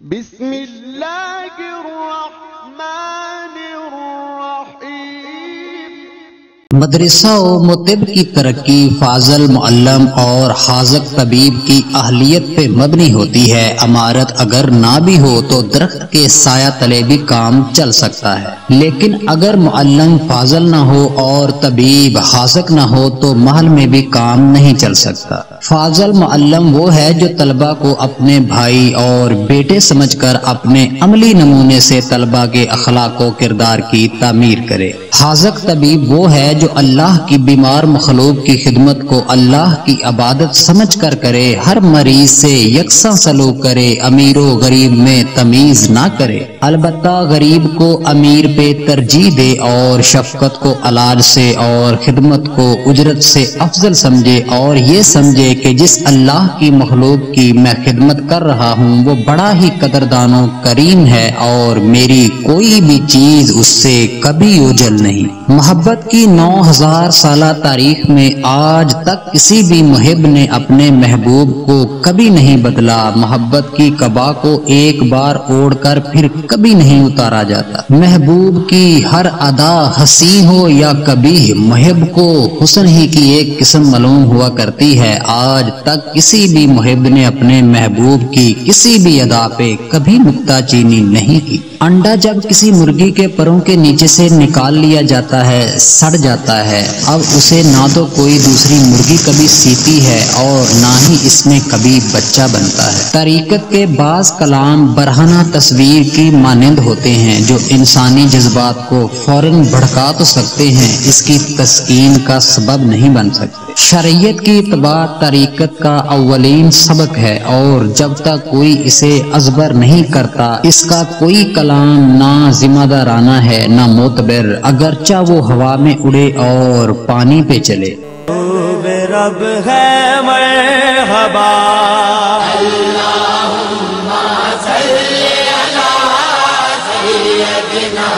بسم اللہ الرحمن الرحیم۔ مدرسہ و مطب کی ترقی فاضل معلم اور حاذق طبیب کی اہلیت پہ مبنی ہوتی ہے۔ عمارت اگر نہ بھی ہو تو درخت کے سایہ تلے بھی کام چل سکتا ہے، لیکن اگر معلم فاضل نہ ہو اور طبیب حاذق نہ ہو تو محل میں بھی کام نہیں چل سکتا۔ فاضل معلم وہ ہے جو طلبہ کو اپنے بھائی اور بیٹے سمجھ کر اپنے عملی نمونے سے طلبہ کے اخلاق و کردار کی تعمیر کرے۔ حاذق طبیب وہ ہے جو اللہ کی بیمار مخلوق کی خدمت کو اللہ کی عبادت سمجھ کر کرے، ہر مریض سے یکساں سلوک کرے، امیر و غریب میں تمیز نہ کرے، البتہ غریب کو امیر پہ ترجیح دے اور شفقت کو علاج سے اور خدمت کو اجرت سے افضل سمجھے، اور یہ سمجھے کہ جس اللہ کی مخلوق کی میں خدمت کر رہا ہوں وہ بڑا ہی قدردان و کریم ہے اور میری کوئی بھی چیز اس سے کبھی اوجھل نہیں۔ محبت کی 9000 سالہ تاریخ میں آج تک کسی بھی محب نے اپنے محبوب کو کبھی نہیں بدلا۔ محبت کی قبا کو ایک بار اوڑھ کر پھر کبھی نہیں اتارا جاتا۔ محبوب کی ہر ادا حسین ہو یا کبیح، محب کو حسن ہی کی ایک قسم معلوم ہوا کرتی ہے۔ آج تک کسی بھی محب نے اپنے محبوب کی کسی بھی ادا پہ کبھی نکتہ چینی نہیں کی۔ انڈا جب کسی مرغی کے پروں کے نیچے سے نکال لیا جاتا ہے سڑ جاتا ہے، اب اسے نہ تو کوئی دوسری مرغی کبھی سیتی ہے اور نہ ہی اس میں کبھی بچہ بنتا ہے۔ طریقت کے بعض کلام برہنہ تصویر کی مانند ہوتے ہیں جو انسانی جذبات کو فوراً بھڑکا تو سکتے ہیں، اس کی تسکین کا سبب نہیں بن سکتے۔ شریعت کی اتباع طریقت کا اولین سبق ہے اور جب تک کوئی اسے ازبر نہیں کرتا اس کا کوئی کلام نہ ذمہ دارانہ ہے نہ معتبر، اگرچہ وہ ہوا میں اڑے اور پانی پہ چلے۔ رب ہے مرحبا اللہم صلی علی سیدنا